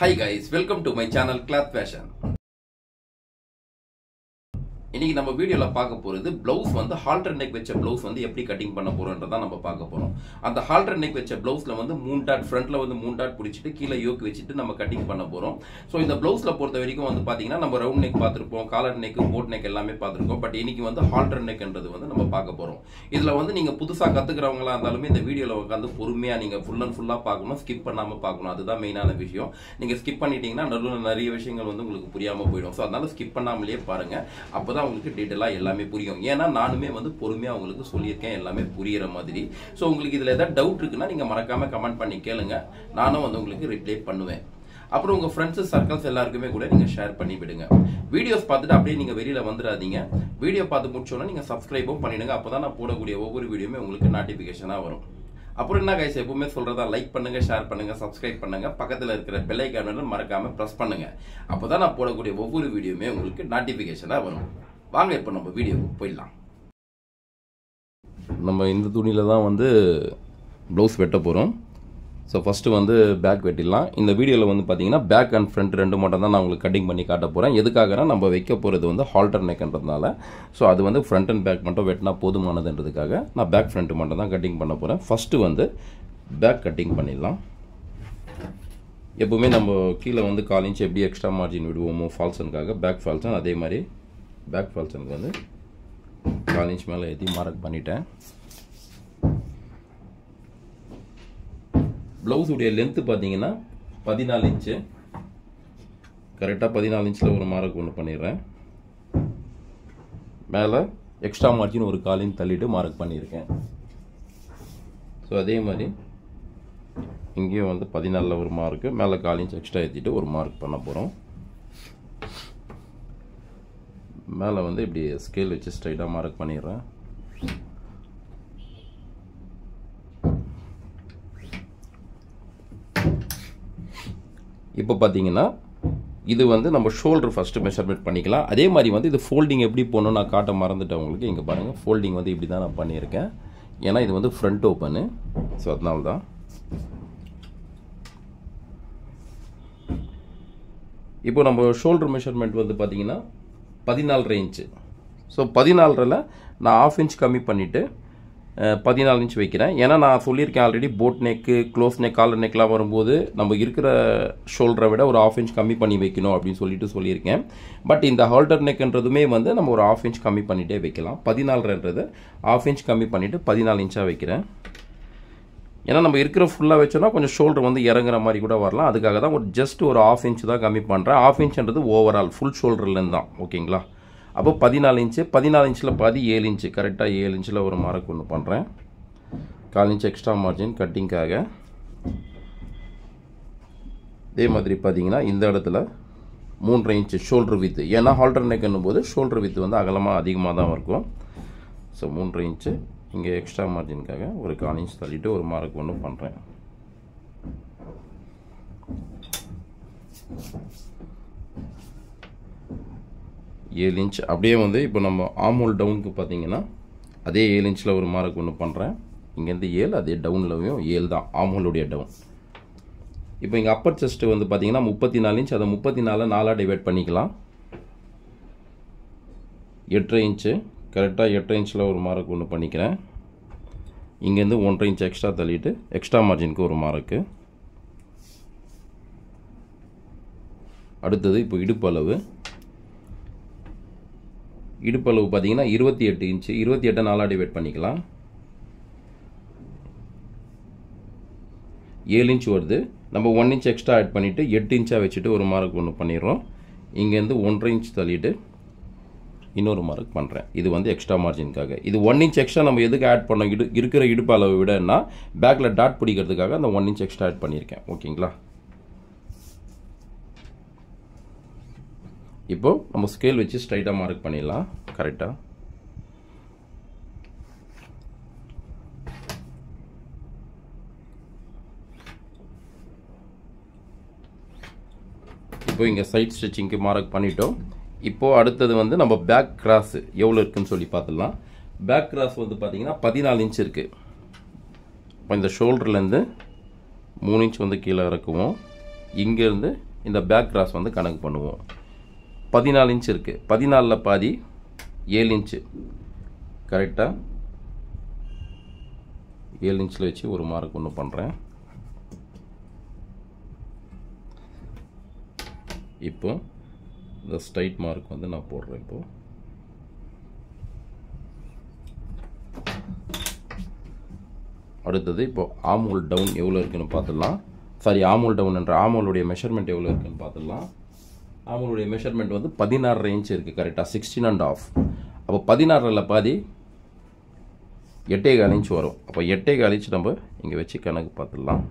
Hi guys, welcome to my channel Cloth Fashion. இன்னைக்கு நம்ம வீடியோல பார்க்க போறது ப்ளவுஸ் வந்து ஹால்டர் நெக் வெச்ச ப்ளவுஸ் வந்து எப்படி கட்டிங் பண்ண போறோம்ன்றத நம்ம பார்க்க போறோம். அந்த ஹால்டர் நெக் வெச்ச ப்ளவுஸ்ல வந்து 3 டாட் ஃப்ரண்ட்ல வந்து 3 டாட் பிடிச்சிட்டு கீழ யோக் வெச்சிட்டு நம்ம கட்டிங் பண்ண போறோம். சோ இந்த ப்ளவுஸ்ல பொறுத்த வரைக்கும் வந்து பாத்தீங்கன்னா நம்ம ரவுண்ட் நெக் பாத்துறோம், காலர் நெக், போட் நெக் எல்லாமே பாத்துறோம். பட் இன்னைக்கு வந்து ஹால்டர் நெக்ன்றது வந்து நம்ம பார்க்க போறோம். இதுல வந்து நீங்க புதுசா கத்துக்கிறவங்களா இருந்தாலும் இந்த வீடியோல உட்கார்ந்து பொறுமையா நீங்க ஃபுல்லா பார்க்கணும், ஸ்கிப் பண்ணாம பார்க்கணும். அதுதான் மெயினான விஷயம். நீங்க ஸ்கிப் பண்ணிட்டீங்கன்னா நடுவுல நிறைய விஷயங்கள் வந்து உங்களுக்கு புரியாம போய்டும். சோ அதனால ஸ்கிப் பண்ணாமலே பாருங்க. அப்பதான் உங்களுக்கு டீடைலா எல்லாமே புரியும். ஏன்னா நானுமே வந்து பொறுமையா உங்களுக்கு சொல்லியிருக்கேன் எல்லாமே புரியுற மாதிரி. சோ உங்களுக்கு இதுல ஏதாவது டவுட் இருக்குன்னா நீங்க மறக்காம கமெண்ட் பண்ணி கேளுங்க. நானும் வந்து உங்களுக்கு ரிப்ளை பண்ணுவேன். அப்புறம் உங்க ஃப்ரெண்ட்ஸ் சர்க்கிள்ஸ் எல்லாருக்குமே கூட நீங்க ஷேர் பண்ணி விடுங்க. வீடியோஸ் பார்த்துட்டு அப்படியே நீங்க வெளியில வந்துடாதீங்க. வீடியோ பார்த்து முடிச்சோன்னா நீங்க சப்ஸ்கிரைபும் பண்ணிடுங்க. அப்பதான் நான் போடக்கூடிய ஒவ்வொரு வீடியோமே உங்களுக்கு நோட்டிபிகேஷனா வரும். அப்புறம் என்ன கைஸ், எப்பவுமே சொல்றதா லைக் பண்ணுங்க, ஷேர் பண்ணுங்க, சப்ஸ்கிரைப் பண்ணுங்க, பக்கத்துல இருக்கிற பெல் ஐகானை மறக்காம பிரஸ் பண்ணுங்க. அப்பதான் நான் போடக்கூடிய ஒவ்வொரு வீடியோமே உங்களுக்கு நோட்டிபிகேஷனா வரும். வாங்க இப்போ நம்ம வீடியோக்கு போயிடலாம். நம்ம இந்த துணியில தான் வந்து ப்ளவுஸ் வெட்ட போகிறோம். ஸோ ஃபஸ்ட்டு வந்து பேக் வெட்டிடலாம். இந்த வீடியோவில் வந்து பார்த்தீங்கன்னா பேக் அண்ட் ஃப்ரண்ட் ரெண்டு மட்டும் தான் நான் உங்களுக்கு கட்டிங் பண்ணி காட்ட போகிறேன். எதுக்காகனா நம்ம வைக்க போகிறது வந்து ஹால்டர் நெக்ன்றதுனால. ஸோ அது வந்து ஃப்ரண்ட் அண்ட் பேக் மட்டும் வெட்டினா போதுமானதுன்றதுக்காக நான் பேக் ஃப்ரண்ட் மட்டும் தான் கட்டிங் பண்ண போகிறேன். ஃபஸ்ட்டு வந்து பேக் கட்டிங் பண்ணிடலாம். எப்பவுமே நம்ம கீழே வந்து 1/4 இன்ச் எப்படி எக்ஸ்ட்ரா மார்ஜின் விடுவோமோ ஃபால்சனுக்காக, பேக் ஃபால்சன் அதே மாதிரி பேக் ஃபால்சனுக்கு வந்து 1/4 இன்ச் மேலே ஏற்றி மார்க் பண்ணிட்டேன். ப்ளவுஸுடைய லென்த்து பார்த்தீங்கன்னா 14 இன்ச்சு. கரெக்டாக 14 இன்ச்சில் ஒரு மார்க் ஒன்று பண்ணிடுறேன். மேலே எக்ஸ்ட்ரா மார்ஜின் ஒரு 1/4 இன்ச் தள்ளிட்டு மார்க் பண்ணியிருக்கேன். ஸோ அதே மாதிரி இங்கேயும் வந்து 14 ஒரு மார்க்கு, மேலே 1/4 இன்ச் எக்ஸ்ட்ரா ஏற்றிட்டு ஒரு மார்க் பண்ண போகிறோம். மேலே வந்து இப்படி ஸ்கேல் வச்சு ஸ்ட்ரைட்டாக மார்க் பண்ணிடுறேன். இப்போ பார்த்தீங்கன்னா இது வந்து நம்ம ஷோல்டர் ஃபஸ்ட்டு மெஷர்மெண்ட் பண்ணிக்கலாம். அதே மாதிரி வந்து இது ஃபோல்டிங் எப்படி போகணும் நான் காட்ட மறந்துட்டேன் உங்களுக்கு. இங்கே பாருங்கள், ஃபோல்டிங் வந்து இப்படி தான் நான் பண்ணியிருக்கேன். ஏன்னா இது வந்து ஃப்ரண்ட் ஓப்பனு. ஸோ அதனால தான். இப்போ நம்ம ஷோல்டர் மெஷர்மெண்ட் வந்து பார்த்தீங்கன்னா 14 இன்ச்சு. ஸோ 14ல் நான் 1/2 இன்ச் கம்மி பண்ணிவிட்டு 14 இன்ச் வைக்கிறேன். ஏன்னா நான் சொல்லியிருக்கேன் already, boat neck, close neck, collar நெக்லாம் வரும்போது நம்ம இருக்கிற ஷோல்டரை விட ஒரு 1/2 இன்ச் கம்மி பண்ணி வைக்கணும் அப்படின்னு சொல்லியிருக்கேன். பட் இந்த ஹால்டர் நெக்ன்றதுமே வந்து நம்ம ஒரு 1/2 இன்ச் கம்மி பண்ணிகிட்டே வைக்கலாம். 14ன்றது 1/2 இன்ச் கம்மி பண்ணிவிட்டு 14 இன்ச்சாக வைக்கிறேன். ஏன்னா நம்ம இருக்கிற ஃபுல்லாக வச்சோன்னா கொஞ்சம் ஷோல்டர் வந்து இறங்குற மாதிரி கூட வரலாம். அதுக்காக தான் ஜஸ்ட் ஒரு 1/2 இன்ச் தான் கம்மி பண்ணுறேன். 1/2 இன்ச்ன்றது ஓவரால் ஃபுல் ஷோல்டர்லேருந்து தான். ஓகேங்களா? அப்போ 14 இன்ச்சு, 14 இன்ச்சில் பாதி 7 இன்ச்சு, கரெக்டாக 7 இன்ச்சில் ஒரு மார்க் ஒன்று பண்ணுறேன். 1/4 இன்ச் எக்ஸ்ட்ரா மார்ஜின் கட்டிங்காக. இதே மாதிரி பார்த்தீங்கன்னா இந்த இடத்துல 3.5 இன்ச்சு ஷோல்டர் வித்து. ஏன்னா ஹால்டர் நெக்னும் போது ஷோல்டர் வித்து வந்து அகலமாக அதிகமாக தான் இருக்கும். ஸோ 3.5 இன்ச்சு இங்கே எக்ஸ்ட்ரா மார்ஜினுக்காக ஒரு 1/4 இன்ச் தள்ளிட்டு ஒரு மார்க் ஒன்று பண்ணுறேன். ஏழு இன்ச் அப்படியே வந்து இப்போ நம்ம ஆம்ஹோல் டவுனுக்கு பார்த்தீங்கன்னா அதே 7 இன்ச்சில் ஒரு மார்க் ஒன்று பண்ணுறேன். இங்கேருந்து 7, அதே டவுன்லையும் 7 தான் ஆம்ஹோலுடைய டவுன். இப்போ இங்கே அப்பர் செஸ்ட்டு வந்து பார்த்தீங்கன்னா 34 இன்ச். அதை 34 4ஆக டிவைட் பண்ணிக்கலாம். 8.5 இன்ச்சு, கரெக்டாக 8 இன்ச்சில் ஒரு மார்க் ஒன்று பண்ணிக்கிறேன். இங்கேருந்து 1.5 இன்ச் எக்ஸ்ட்ரா தள்ளிட்டு எக்ஸ்ட்ரா மார்ஜினுக்கு ஒரு மார்க்கு. அடுத்தது இப்போ இடுப்பளவு. இடுப்பளவு பார்த்தீங்கன்னா 28 இன்ச்சு. 28 4ஆக டிவைட் பண்ணிக்கலாம். 7 இன்ச் வருது. நம்ம 1 இன்ச் எக்ஸ்ட்ரா ஆட் பண்ணிவிட்டு 8 இன்ச்சாக வச்சுட்டு ஒரு மார்க் ஒன்று பண்ணிடுறோம். இங்கேருந்து 1.5 இன்ச் தள்ளிட்டு இன்னொரு மார்க் பண்ணுறேன். இது வந்து எக்ஸ்ட்ரா மார்ஜினுக்காக. இது 1 இன்ச் எக்ஸ்ட்ரா நம்ம எதுக்கு ஆட் பண்ணோம், இருக்கிற இடுப்பு அளவை விடனா பேக்கில் டாட் பிடிக்கிறதுக்காக அந்த 1 இன்ச் எக்ஸ்ட்ரா ஆட் பண்ணியிருக்கேன். ஓகேங்களா? இப்போ நம்ம ஸ்கேல் வச்சு ஸ்ட்ரைட்டாக மார்க் பண்ணிடலாம். கரெக்டாக இப்போ இங்கே சைட் ஸ்டிச்சிங்க்கு மார்க் பண்ணிட்டோம். இப்போது அடுத்தது வந்து நம்ம பேக் கிராஸ் எவ்வளோ இருக்குன்னு சொல்லி பார்த்துடலாம். பேக் கிராஸ் வந்து பார்த்தீங்கன்னா 14 இன்ச் இருக்குது. இப்போ இந்த ஷோல்டர்லேருந்து 3 இன்ச் வந்து கீழே இறக்குவோம். இங்கேருந்து இந்த பேக் கிராஸ் வந்து கணக்கு பண்ணுவோம். 14 இன்ச் இருக்குது, 14ல் பாதி 7 இன்ச்சு கரெக்டாக 7 இன்ச்சில் வச்சு ஒரு மார்க் ஒன்று பண்ணுறேன். இப்போ இந்த ஸ்ட்ரைட் மார்க் வந்து நான் போடுறேன். இப்போ அடுத்தது இப்போ ஆமோல் டவுன் எவ்வளோ இருக்குன்னு பார்த்துடலாம். சாரி, ஆமோல் டவுன் என்ற ஆமோலுடைய மெஷர்மெண்ட் எவ்வளோ இருக்குன்னு பார்த்துடலாம். ஆமோலுடைய மெஷர்மெண்ட் வந்து 16 இன்ச் இருக்குது கரெக்டாக, 16.5. அப்போ 16ல் பாதி 8.25 இன்ச் வரும். அப்போ 8.25 இன்ச் நம்ம இங்கே வச்சு கணக்கு பார்த்துடலாம்.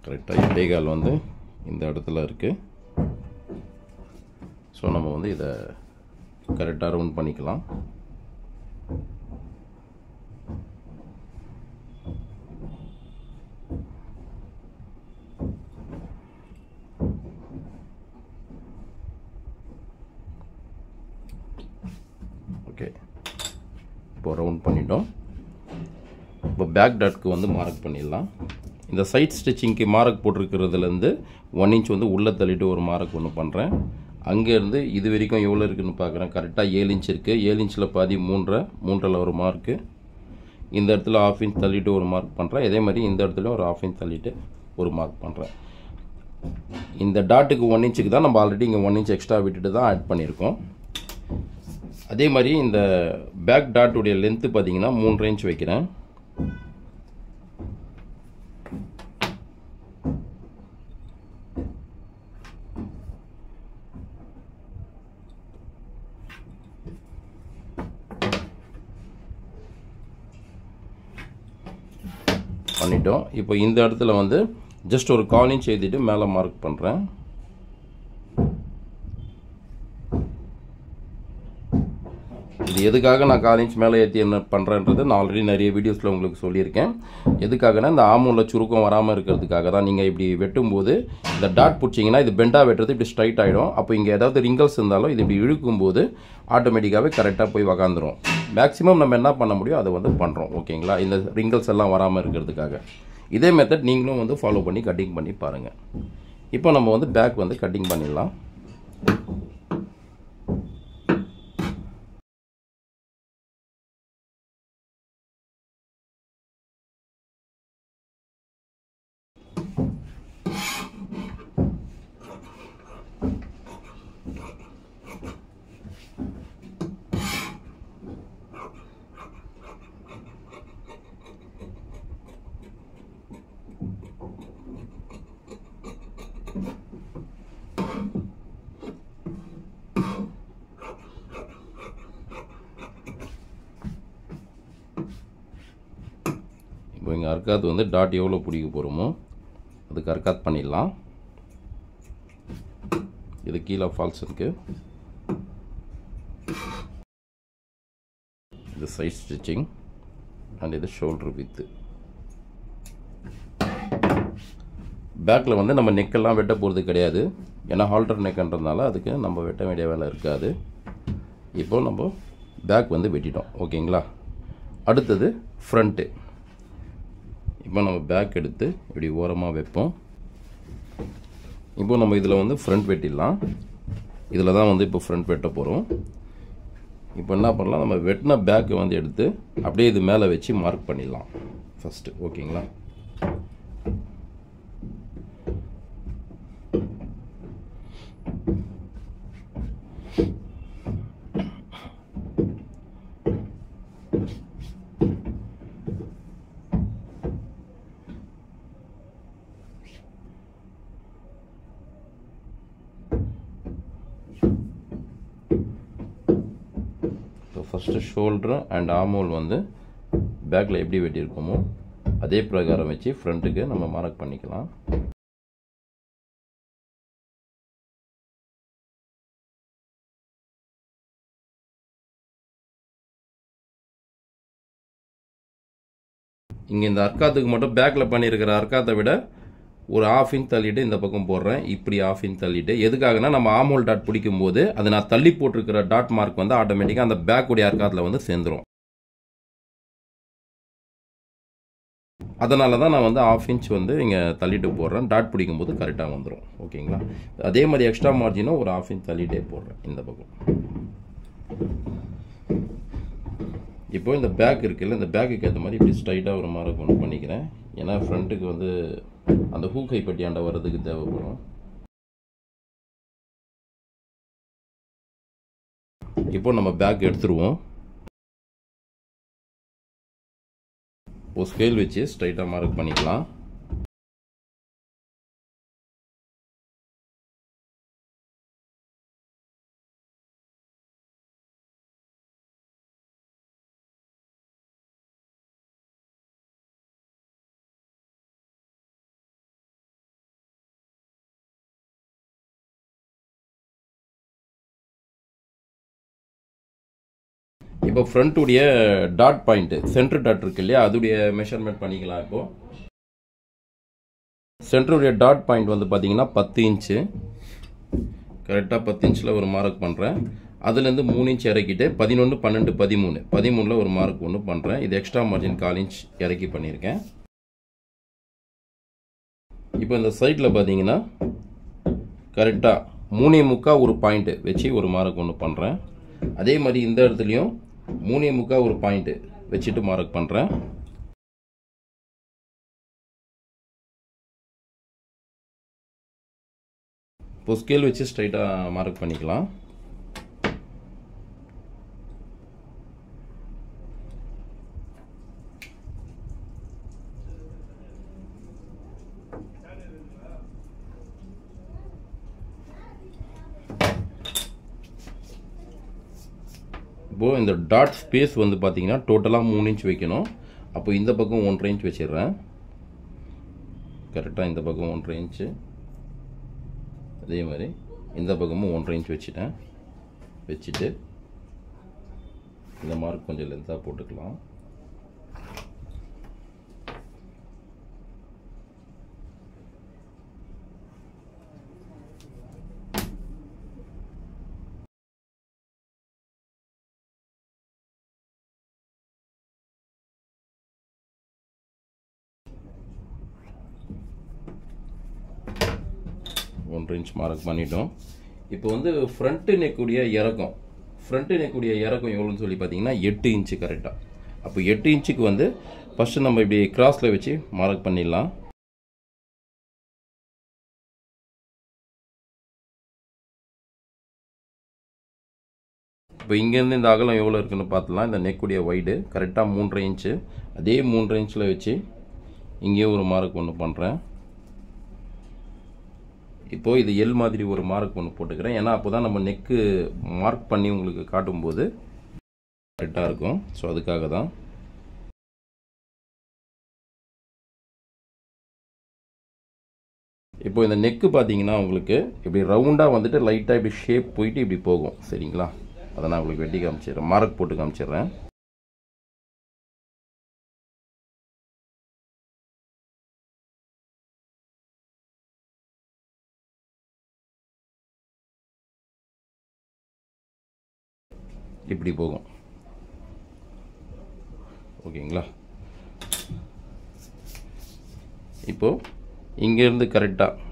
கரெக்டாக 8.25 வந்து இந்த இடத்துல இருக்குது. ஸோ நம்ம வந்து இதை கரெக்டாக ரவுண்ட் பண்ணிக்கலாம். ஓகே, இப்போ ரவுண்ட் பண்ணிட்டோம். இப்போ பேக் டாட்க்கு வந்து மார்க் பண்ணிடலாம். இந்த சைட் ஸ்டிச்சிங்க்கு மார்க் போட்டிருக்கிறதுலேருந்து 1 இன்ச் வந்து உள்ளே தள்ளிட்டு ஒரு மார்க் ஒன்று பண்ணுறேன். அங்கேருந்து இது வரைக்கும் எவ்வளோ இருக்குதுன்னு பார்க்குறேன். கரெக்டாக 7 இன்ச் இருக்குது. 7 இன்ச்சில் பாதி 3.5 ஒரு மார்க்கு. இந்த இடத்துல 1/2 இன்ச் தள்ளிட்டு ஒரு மார்க் பண்ணுறேன். இதே மாதிரி இந்த இடத்துல ஒரு 1/2 இன்ச் தள்ளிட்டு ஒரு மார்க் பண்ணுறேன். இந்த டாட்டுக்கு 1 இன்ச்சுக்கு தான் நம்ம ஆல்ரெடி இங்கே 1 இன்ச் எக்ஸ்ட்ரா விட்டுட்டு தான் ஆட் பண்ணியிருக்கோம். அதே மாதிரி இந்த பேக் டாட்டுடைய லென்த்து பார்த்தீங்கன்னா 3.5 இன்ச் வைக்கிறேன். பண்ணிட்டோம். இப்போ இந்த இடத்துல வந்து ஜஸ்ட் ஒரு 1/4 இன்ச் எழுதிட்டு மேலே மார்க் பண்ணுறேன். இது எதுக்காக நான் 1/4 இன்ச் மேலே ஏற்றி என்ன பண்ணுறேன்றது நான் ஆல்ரெடி நிறைய வீடியோஸில் உங்களுக்கு சொல்லியிருக்கேன். எதுக்காகனா இந்த ஆமூலில் சுருக்கம் வராமல் இருக்கிறதுக்காக தான். நீங்கள் இப்படி வெட்டும்போது இந்த டாட் பிடிச்சிங்கன்னா இது பெண்டாக வெட்டுறது இப்படி ஸ்ட்ரைட் ஆகிடும். அப்போ இங்கே ஏதாவது ரிங்கல்ஸ் இருந்தாலும் இது இப்படி இழுக்கும்போது ஆட்டோமேட்டிக்காகவே கரெக்டாக போய் உக்காந்துரும். மேக்ஸிமம் நம்ம என்ன பண்ண முடியும் அதை வந்து பண்ணுறோம். ஓகேங்களா, இந்த ரிங்கல்ஸ் எல்லாம் வராமல் இருக்கிறதுக்காக. இதே மெத்தட் நீங்களும் வந்து ஃபாலோ பண்ணி கட்டிங் பண்ணி பாருங்கள். இப்போ நம்ம வந்து பேக் வந்து கட்டிங் பண்ணிடலாம். இப்போ இங்கே அர்க்காத் வந்து டாட் எவ்வளோ பிடிக்க போகிறோமோ அதுக்கு அர்க்காத் பண்ணிடலாம். இது கீழே ஃபால்ஸ் இருக்குது. இது சைட் ஸ்டிச்சிங் அண்ட் இது ஷோல்டர் வித்து. பேக்கில் வந்து நம்ம நெக்கெல்லாம் வெட்ட போகிறது கிடையாது. ஏன்னா ஹால்டர் நெக்குன்றதுனால அதுக்கு நம்ம வெட்ட வேண்டிய வேலை இருக்காது. இப்போது நம்ம பேக் வந்து வெட்டிட்டோம். ஓகேங்களா, அடுத்தது ஃப்ரண்ட்டு. இப்போ நம்ம பேக் எடுத்து இப்படி ஓரமாக வைப்போம். இப்போ நம்ம இதில் வந்து ஃப்ரண்ட் வெட்டிடலாம். இதில் தான் வந்து இப்போ ஃப்ரண்ட் வெட்ட போகிறோம். இப்போ என்ன பண்ணலாம், நம்ம வெட்டின பேக்கை வந்து எடுத்து அப்படியே இது மேலே வச்சு மார்க் பண்ணிடலாம் ஃபஸ்ட்டு. ஓகேங்களா, ஃபஸ்ட்டு ஷோல்டர் அண்ட் ஆர்மோல் வந்து பேக்கில் எப்படி வெட்டியிருக்கோமோ அதே பிரகாரம் வச்சு ஃப்ரண்ட்டுக்கு நம்ம மார்க் பண்ணிக்கலாம். இங்கே இந்த அர்க்காத்துக்கு மட்டும் பேக்கில் பண்ணியிருக்கிற அர்க்காத்தை விட ஒரு 1/2 இன்ச் தள்ளிட்டு இந்த பக்கம் போடுறேன். இப்படி 1/2 இன்ச் தள்ளிட்டு எதுக்காகனா நம்ம ஆர்மோல் டாட் பிடிக்கும் போது அது நான் தள்ளி போட்டிருக்கிற டாட் மார்க் வந்து ஆட்டோமேட்டிக்காக அந்த பேக்குடைய அர்க்காத்தில் வந்து சேர்ந்துடும். அதனால தான் நான் வந்து 1/2 இன்ச் வந்து இங்கே தள்ளிட்டு போடுறேன். டாட் பிடிக்கும்போது கரெக்டாக வந்துடும். ஓகேங்களா? அதே மாதிரி எக்ஸ்ட்ரா மார்ஜினும் ஒரு 1/2 இன்ச் தள்ளிட்டே போடுறேன் இந்த பக்கம். இப்போ இந்த பேக் இருக்குல்ல, இந்த பேக்குக்கு ஏற்ற மாதிரி இப்படி ஸ்ட்ரைட்டாக ஒரு மார்க் ஒன்று பண்ணிக்கிறேன். ஏன்னா ஃப்ரண்ட்டுக்கு வந்து அந்த ஹூக்கை பட்டியாண்ட வர்றதுக்கு தேவைப்படும். இப்போ நம்ம பேக் எடுத்துருவோம். இப்போ ஸ்கேல் வச்சு ஸ்ட்ரைட்டாக மார்க் பண்ணிக்கலாம். இப்போ ஃப்ரண்ட்டுடைய டாட் பாயிண்ட், சென்டர் டாட் இருக்கு இல்லையா, அதுடைய மெஷர்மெண்ட் பண்ணிக்கலாம். இப்போ சென்டருடைய டாட் பாயிண்ட் வந்து பார்த்தீங்கன்னா 10 இன்ச்சு. கரெக்டாக 10 இன்ச்சில் ஒரு மார்க் பண்ணுறேன். அதுலேருந்து 3 இன்ச் இறக்கிட்டு 11, 12, 13, 13ல் ஒரு மார்க் ஒன்று பண்ணுறேன். இது எக்ஸ்ட்ரா மார்ஜின் 1/4 இன்ச் இறக்கி பண்ணியிருக்கேன். இப்போ இந்த சைடில் பார்த்தீங்கன்னா கரெக்டாக 3.25 ஒரு பாயிண்ட்டு வச்சு ஒரு மார்க் ஒன்று பண்ணுறேன். அதே மாதிரி இந்த இடத்துலையும் 3.25 ஒரு பாயிண்ட்டு வச்சுட்டு மார்க் பண்ணுறேன். இப்போ ஸ்கேல் வச்சு ஸ்ட்ரைட்டாக மார்க் பண்ணிக்கலாம். இப்போ இந்த டாட் ஸ்பேஸ் வந்து பார்த்தீங்கன்னா டோட்டலாக 3 இன்ச் வைக்கணும். அப்போ இந்த பக்கம் 1.5 இன்ச் வச்சிடுறேன். கரெக்டாக இந்த பக்கம் 1.5 இன்ச்சு, அதே மாதிரி இந்த பக்கமும் 1.5 இன்ச் வச்சுட்டேன். வச்சுட்டு இந்த மார்க் கொஞ்சம் லென்த்தாக போட்டுக்கலாம். ஒன்றரை இன்ச் மார்க் பண்ணிட்டோம். இப்போ வந்து ஃப்ரண்ட் நெக்குடைய இறக்கம், ஃப்ரண்ட் நெக்குடைய இறக்கம் எவ்வளோன்னு சொல்லி பார்த்தீங்கன்னா 8 இன்ச்சு கரெக்டாக. அப்போ 8 இன்ச்சுக்கு வந்து ஃபஸ்ட்டு நம்ம இப்படி கிராஸில் வச்சு மார்க் பண்ணிடலாம். இப்போ இங்கேருந்து இந்த அகலம் எவ்வளோ இருக்குன்னு பார்த்துலாம். இந்த நெக்குடைய வைடு கரெக்டாக 3.5 இன்ச்சு. அதே 3.5 இன்ச்சில் வச்சு இங்கேயும் ஒரு மார்க் ஒன்று பண்ணுறேன். இப்போ இது எல் மாதிரி ஒரு மார்க் ஒன்று போட்டுக்கிறேன். ஏன்னா அப்போ தான் நம்ம நெக்கு மார்க் பண்ணி உங்களுக்கு காட்டும்போது கரெக்டாக இருக்கும். ஸோ அதுக்காக தான். இப்போ இந்த நெக்கு பார்த்தீங்கன்னா உங்களுக்கு இப்படி ரவுண்டாக வந்துட்டு லைட்டாக இப்படி ஷேப் போயிட்டு இப்படி போகும். சரிங்களா? அதை நான் உங்களுக்கு வெட்டி காமிச்சிடுறேன், மார்க் போட்டு காமிச்சிடுறேன். இப்படி போகும். ஓகேங்களா? இப்போ இங்கேருந்து கரெக்டாக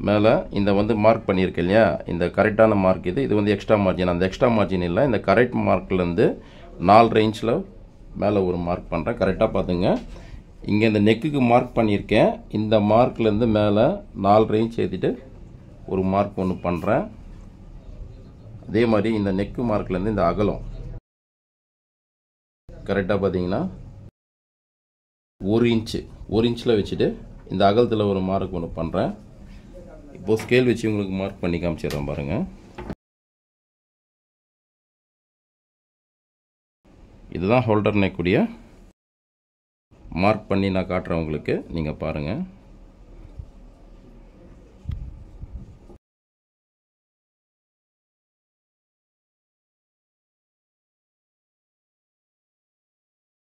மேலே இந்த வந்து மார்க் பண்ணியிருக்கேன் இல்லையா, இந்த கரெக்டான மார்க் இது. இது வந்து எக்ஸ்ட்ரா மார்ஜின். அந்த எக்ஸ்ட்ரா மார்ஜின் இல்லை, இந்த கரெக்ட் மார்க்லேருந்து 4 இன்ச்சில் மேலே ஒரு மார்க் பண்ணுறேன். கரெக்டாக பார்த்துங்க. இங்கே இந்த நெக்குக்கு மார்க் பண்ணியிருக்கேன். இந்த மார்க்லேருந்து மேலே 4 இன்ச் ஏற்றிட்டு ஒரு மார்க் ஒன்று பண்ணுறேன். அதே மாதிரி இந்த நெக்கு மார்க்லேருந்து இந்த அகலம் கரெக்டாக பார்த்தீங்கன்னா 1 இன்ச்சு, 1 இன்ச்சில் வச்சுட்டு இந்த அகலத்தில் ஒரு மார்க் ஒன்று பண்ணுறேன். இப்போது ஸ்கேல் வச்சு உங்களுக்கு மார்க் பண்ணி காமிச்சிடுறேன் பாருங்கள். இதுதான் ஹோல்டர் நெக்குடைய மார்க் பண்ணி நான் காட்டுறேன் உங்களுக்கு, நீங்கள் பாருங்கள்.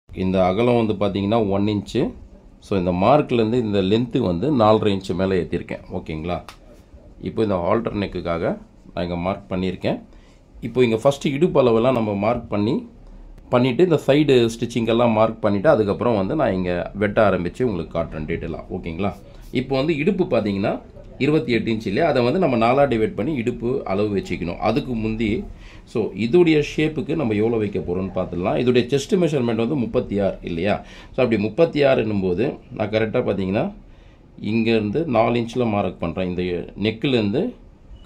இந்த அகலம் வந்து பார்த்தீங்கன்னா 1 இன்ச்சு. ஸோ இந்த மார்க்லேருந்து இந்த லென்த்து வந்து 4.5 இன்ச்சு மேலே ஏற்றிருக்கேன். ஓகேங்களா? இப்போ இந்த ஹால்டர் நெக்குக்காக நான் இங்கே மார்க் பண்ணியிருக்கேன். இப்போ இங்கே ஃபஸ்ட்டு இடுப்பு அளவெல்லாம் நம்ம மார்க் பண்ணி பண்ணிவிட்டு இந்த சைடு ஸ்டிச்சிங்கெல்லாம் மார்க் பண்ணிவிட்டு அதுக்கப்புறம் வந்து நான் இங்கே வெட்ட ஆரம்பித்து உங்களுக்கு காட்டுறேன் டீட்டெயிலாக. ஓகேங்களா? இப்போ வந்து இடுப்பு பார்த்தீங்கன்னா 28 இன்ச் இல்லையா, அதை வந்து நம்ம 4ஆக டிவைட் பண்ணி இடுப்பு அளவு வச்சுக்கணும். அதுக்கு முந்தி ஸோ இதோடைய ஷேப்புக்கு நம்ம எவ்வளோ வைக்க போகிறோம்னு பார்த்துடலாம். இதோடைய செஸ்ட் மெஷர்மெண்ட் வந்து 36 இல்லையா. ஸோ அப்படி 36 போது நான் கரெக்டாக பார்த்தீங்கன்னா இங்கேருந்து 4 இன்ச்சில் மார்க் பண்ணுறேன். இந்த நெக்கிலேருந்து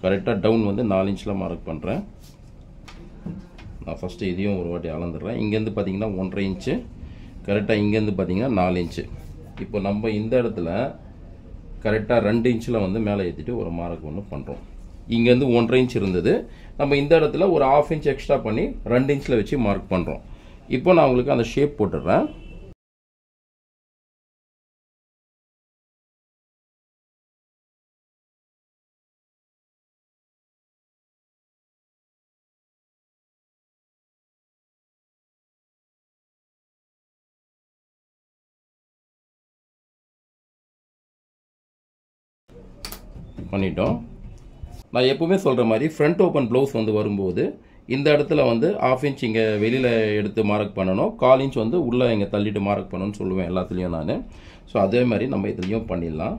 கரெக்டாக டவுன் வந்து 4 இன்ச்சில் மார்க் பண்ணுறேன். நான் ஃபஸ்ட்டு இதையும் ஒரு வாட்டி அளந்துடுறேன். இங்கேருந்து பார்த்தீங்கன்னா 1.5 இன்ச்சு, கரெக்டாக இங்கேருந்து பார்த்தீங்கன்னா 4 இன்ச்சு. இப்போ நம்ம இந்த இடத்துல கரெக்டாக 2 இன்ச்சில் வந்து மேலே ஏற்றிட்டு ஒரு மார்க் ஒன்று பண்ணுறோம். இங்கேருந்து 1.5 இன்ச் இருந்தது, நம்ம இந்த இடத்துல ஒரு 1/2 இன்ச் எக்ஸ்ட்ரா பண்ணி 2 இன்ச்சில் வச்சு மார்க் பண்ணுறோம். இப்போ நான் உங்களுக்கு அந்த ஷேப் போட்டுடுறேன். பண்ணிட்டோம். நான் எப்பவுமே சொல்கிற மாதிரி ஃப்ரண்ட் ஓப்பன் ப்ளவுஸ் வந்து வரும்போது இந்த இடத்துல வந்து 1/2 இன்ச் இங்கே வெளியில் எடுத்து மார்க் பண்ணணும், 1/4 இன்ச் வந்து உள்ளே இங்கே தள்ளிட்டு மார்க் பண்ணணும்னு சொல்லுவேன் எல்லாத்துலேயும் நான். ஸோ அதே மாதிரி நம்ம இதுலேயும் பண்ணிடலாம்.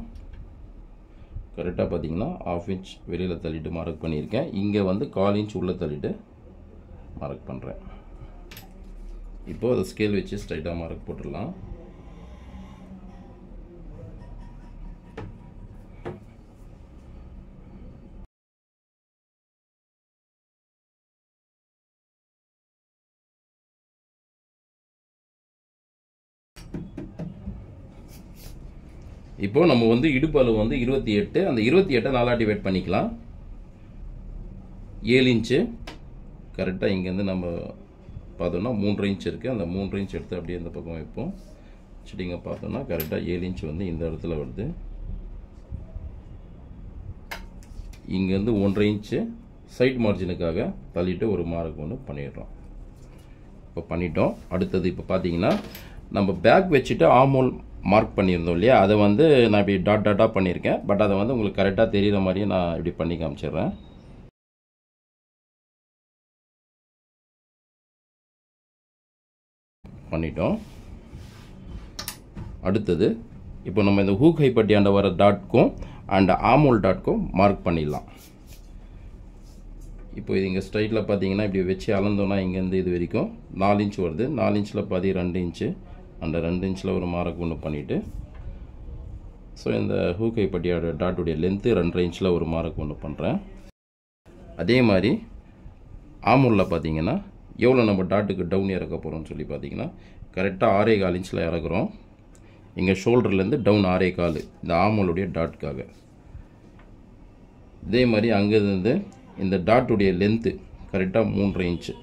கரெக்டாக பார்த்தீங்கன்னா 1/2 இன்ச் வெளியில் தள்ளிட்டு மார்க் பண்ணியிருக்கேன். இங்கே வந்து 1/4 இன்ச் உள்ளே தள்ளிட்டு மார்க் பண்ணுறேன். இப்போது அதை ஸ்கேல் வச்சு ஸ்ட்ரைட்டாக மார்க் போட்டுடலாம். இப்போ நம்ம வந்து இடுப்பு அளவு வந்து 28, அந்த 28 4ஆக டிவைட் பண்ணிக்கலாம். 7 இன்ச்சு கரெக்டாக இங்கேருந்து நம்ம பார்த்தோம்னா 3.5 இன்ச் இருக்குது. அந்த 3.5 இன்ச் எடுத்து அப்படியே இந்த பக்கம் வைப்போம். செடிங்க பார்த்தோம்னா கரெக்டாக 7 இன்ச் வந்து இந்த இடத்துல வருது. இங்கேருந்து 1.5 இன்ச்சு சைட் மார்ஜினுக்காக தள்ளிட்டு ஒரு மார்க் ஒன்று பண்ணிடுறோம். இப்போ பண்ணிட்டோம். அடுத்தது இப்போ பார்த்தீங்கன்னா நம்ம பேக் வச்சுட்டு ஆமோல் மார்க் பண்ணியிருந்தோம் இல்லையா, அதை வந்து நான் இப்படி டாட்டாக பண்ணியிருக்கேன். பட் அதை வந்து உங்களுக்கு கரெக்டாக தெரிகிற மாதிரியே நான் இப்படி பண்ணி காமிச்சிடுறேன். பண்ணிட்டோம். அடுத்தது இப்போ நம்ம இந்த ஹூக் ஹைப்பட்டியாண்ட வர டாட்க்கும் அண்ட் ஆமோல் டாட்க்கும் மார்க் பண்ணிடலாம். இப்போ இது இங்கே ஸ்ட்ரைட்டில் பார்த்தீங்கன்னா இப்படி வச்சு அளந்தோன்னா இங்கேருந்து இது வரைக்கும் 4 இன்ச் வருது. 4 இன்ச்சில் பாதி 2 இன்ச்சு, அந்த 2 இன்ச்சில் ஒரு மார்க் ஒன்று பண்ணிவிட்டு ஸோ இந்த ஹூக் ஹைப்பட்டியோட டாட்டுடைய லென்த்து 2.5 இன்ச்சில் ஒரு மார்க் ஒன்று பண்ணுறேன். அதே மாதிரி ஆமூலில் பார்த்தீங்கன்னா எவ்வளோ நம்ம டாட்டுக்கு டவுன் இறக்க போகிறோம்னு சொல்லி பார்த்தீங்கன்னா கரெக்டாக 6.25 இன்ச்சில் இறக்குறோம். இங்கே ஷோல்டர்லேருந்து டவுன் 6.25 இந்த ஆமூலுடைய டாட்டுக்காக. இதே மாதிரி அங்கேருந்து இந்த டாட்டுடைய லென்த்து கரெக்டாக 3.5 இன்ச்சு,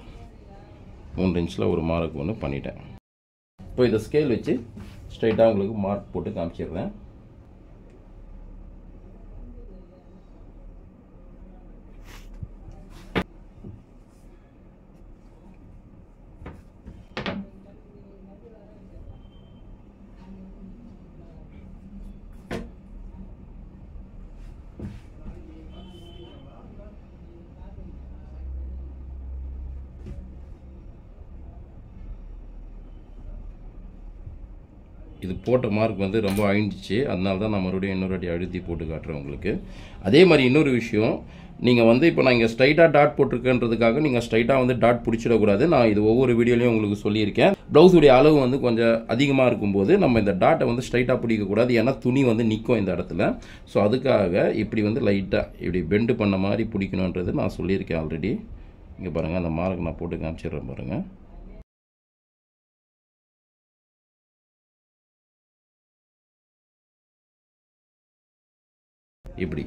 3 இன்ச்சில் ஒரு மார்க் ஒன்று பண்ணிட்டேன். இப்போ இதை ஸ்கேல் வச்சு ஸ்ட்ரைட்டாக உங்களுக்கு மார்க் போட்டு காமிச்சிடுறேன். இது போட்ட மார்க் வந்து ரொம்ப அழிஞ்சிச்சு, அதனால தான் நான் மறுபடியும் இன்னொரு வாட்டி அழுத்தி போட்டு காட்டுறேன் உங்களுக்கு. அதே மாதிரி இன்னொரு விஷயம், நீங்கள் வந்து இப்போ நான் இங்கே ஸ்ட்ரைட்டாக டாட் போட்டிருக்கேன்றதுக்காக நீங்கள் ஸ்ட்ரைட்டாக வந்து டாட் பிடிச்சிடக்கூடாது. நான் இது ஒவ்வொரு வீடியோலையும் உங்களுக்கு சொல்லியிருக்கேன். ப்ளவுஸுடைய அளவு வந்து கொஞ்சம் அதிகமாக இருக்கும்போது நம்ம இந்த டாட்டை வந்து ஸ்ட்ரைட்டாக பிடிக்கக்கூடாது, ஏன்னா துணி வந்து நிற்கும் இந்த இடத்துல. ஸோ அதுக்காக இப்படி வந்து லைட்டாக இப்படி பெண்டு பண்ண மாதிரி பிடிக்கணுன்றது நான் சொல்லியிருக்கேன் ஆல்ரெடி. இங்கே பாருங்கள், அந்த மார்க் நான் போட்டு காமிச்சிடுறேன் பாருங்கள். இப்படி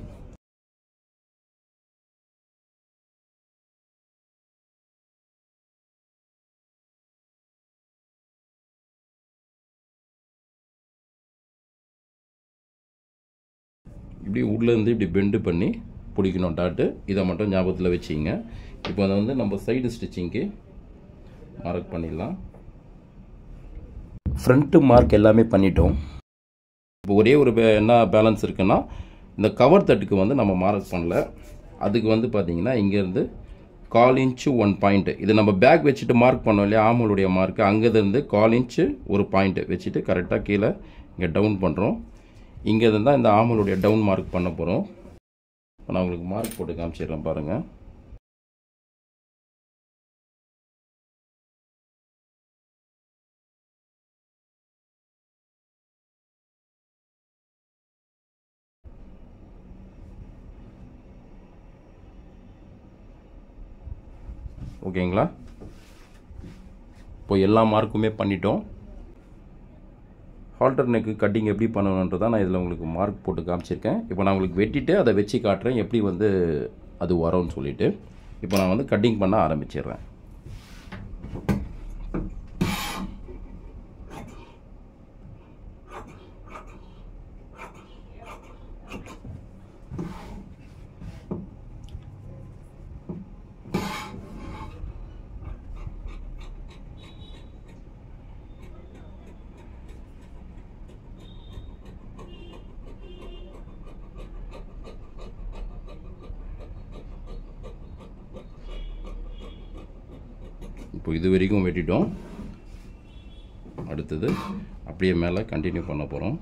இப்படி உள்ளேருந்து இப்படி பெண்டு பண்ணி பிடிக்கணும் டாட்டு. இதை மட்டும் ஞாபகத்தில் வச்சுங்க. இப்போ அதை வந்து நம்ம சைடு ஸ்டிச்சிங்க்கு மார்க் பண்ணிடலாம். ஃப்ரண்ட்டு மார்க் எல்லாமே பண்ணிட்டோம். இப்போ ஒரே ஒரு என்ன பேலன்ஸ் இருக்குன்னா, இந்த கவர் தட்டுக்கு வந்து நம்ம மார்க் பண்ணல. அதுக்கு வந்து பார்த்தீங்கன்னா இங்கேருந்து 1/4 இன்ச்சு 1 பாயிண்ட். இது நம்ம பேக் வச்சுட்டு மார்க் பண்ணோம் இல்லையா, ஆமலுடைய மார்க்கு, அங்கேருந்து 1/4 இன்ச்சு 1 பாயிண்ட் வச்சுட்டு கரெக்டாக கீழே இங்கே டவுன் பண்ணுறோம். இங்கே இருந்தால் இந்த ஆமலுடைய டவுன் மார்க் பண்ண போகிறோம். நான் உங்களுக்கு மார்க் போட்டு காமிச்சிடுறேன் பாருங்கள். ஓகேங்களா, இப்போ எல்லா மார்க்குமே பண்ணிட்டோம். ஹால்டர் நெக்கு கட்டிங் எப்படி பண்ணணுன்றதான் நான் இதில் உங்களுக்கு மார்க் போட்டு காமிச்சிருக்கேன். இப்போ நான் உங்களுக்கு வெட்டிட்டு அதை வச்சு காட்டுறேன் எப்படி வந்து அது வரும்னு சொல்லிட்டு. இப்போ நான் வந்து கட்டிங் பண்ண ஆரம்பிச்சிடுறேன். இப்போ இது வரைக்கும் வெட்டிட்டோம். அடுத்தது அப்படியே மேலே கண்டினியூ பண்ண போகிறோம்.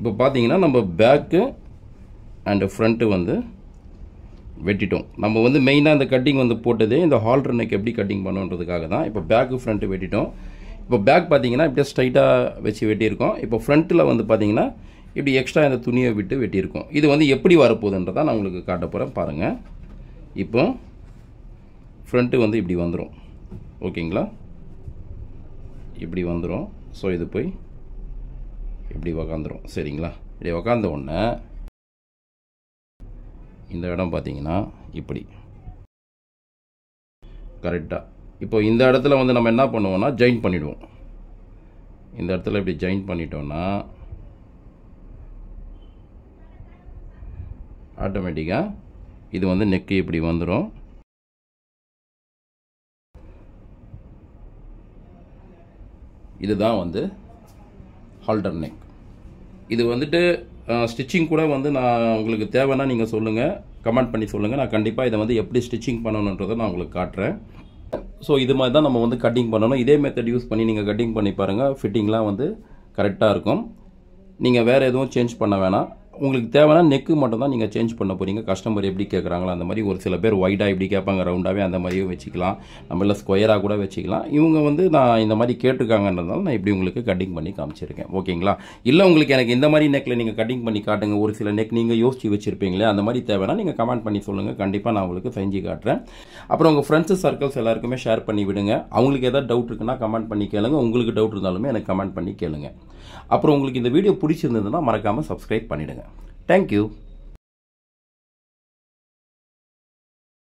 இப்போ பார்த்தீங்கன்னா நம்ம பேக்கு அண்ட் ஃப்ரண்ட்டு வந்து வெட்டிட்டோம். நம்ம வந்து மெயினாக இந்த கட்டிங் வந்து போட்டதே இந்த ஹால்டர் நெக் எப்படி கட்டிங் பண்ணுன்றதுக்காக தான். இப்போ பேக்கு ஃப்ரண்ட்டு வெட்டிட்டோம். இப்போ பேக் பார்த்தீங்கன்னா இப்படியே ஸ்ட்ரைட்டாக வச்சு வெட்டியிருக்கோம். இப்போ ஃப்ரண்ட்டில் வந்து பார்த்தீங்கன்னா இப்படி எக்ஸ்ட்ரா இந்த துணியை விட்டு வெட்டியிருக்கோம். இது வந்து எப்படி வரப்போகுதுன்றதான் நான் உங்களுக்கு காட்ட போகிறேன் பாருங்கள். இப்போ ஃப்ரண்ட்டு வந்து இப்படி வந்துடும். ஓகேங்களா, இப்படி வந்துடும். ஸோ இது போய் இப்படி உக்காந்துரும். சரிங்களா, இப்படி உக்காந்த உடனே இந்த இடம் பார்த்தீங்கன்னா இப்படி கரெக்டாக. இப்போ இந்த இடத்துல வந்து நம்ம என்ன பண்ணுவோம்னா ஜாயின் பண்ணிவிடுவோம். இந்த இடத்துல இப்படி ஜாயின் பண்ணிட்டோம்னா ஆட்டோமேட்டிக்காக இது வந்து நெக்கு இப்படி வந்துடும். இதுதான் வந்து ஹால்டர் நெக். இது வந்துட்டு ஸ்டிச்சிங் கூட வந்து நான் உங்களுக்கு தேவைன்னா நீங்கள் சொல்லுங்கள், கமெண்ட் பண்ணி சொல்லுங்கள். நான் கண்டிப்பாக இதை வந்து எப்படி ஸ்டிச்சிங் பண்ணணுன்றதை நான் உங்களுக்கு காட்டுறேன். ஸோ இது மாதிரி தான் நம்ம வந்து கட்டிங் பண்ணணும். இதே மெத்தட் யூஸ் பண்ணி நீங்கள் கட்டிங் பண்ணி பாருங்கள். ஃபிட்டிங்லாம் வந்து கரெக்டாக இருக்கும். நீங்கள் வேறு எதுவும் சேஞ்ச் பண்ண வேணாம். உங்களுக்கு தேவைன்னா நெக்கு மட்டும் தான் நீங்கள் சேஞ்ச் பண்ண போகிறீங்க. கஸ்டமர் எப்படி கேட்குறாங்களோ அந்த மாதிரி. ஒரு சில பேர் ஒயிட்டாக இப்படி கேட்பாங்க, ரவுண்டாகவே அந்த மாதிரியும் வச்சுக்கலாம். நம்ம இல்லை ஸ்கொயராக கூட வச்சுக்கலாம். இவங்க வந்து நான் இந்த மாதிரி கேட்டிருக்காங்கன்றதால நான் இப்படி உங்களுக்கு கட்டிங் பண்ணி காமிச்சிருக்கேன். ஓகேங்களா, இல்லை உங்களுக்கு எனக்கு இந்த மாதிரி நெக்கில் நீங்கள் கட்டிங் பண்ணி காட்டுங்க, ஒரு சில நெக் நீங்கள் யோசிச்சு வச்சுருப்பீங்களே, அந்த மாதிரி தேவைன்னா நீங்கள் கமெண்ட் பண்ணி சொல்லுங்கள். கண்டிப்பாக நான் உங்களுக்கு செஞ்சு காட்டுறேன். அப்புறம் உங்கள் ஃப்ரெண்ட்ஸு சர்க்கிள்ஸ் எல்லாருக்குமே ஷேர் பண்ணி விடுங்க. அவங்களுக்கு ஏதாவது டவுட் இருக்குன்னா கமெண்ட் பண்ணி கேளுங்க. உங்களுக்கு டவுட் இருந்தாலுமே எனக்கு கமெண்ட் பண்ணி கேளுங்க. அப்புறம் உங்களுக்கு இந்த வீடியோ பிடிச்சிருந்ததுன்னா மறக்காமல் சப்ஸ்கிரைப் பண்ணிவிடுங்க. தேங்க்யூ.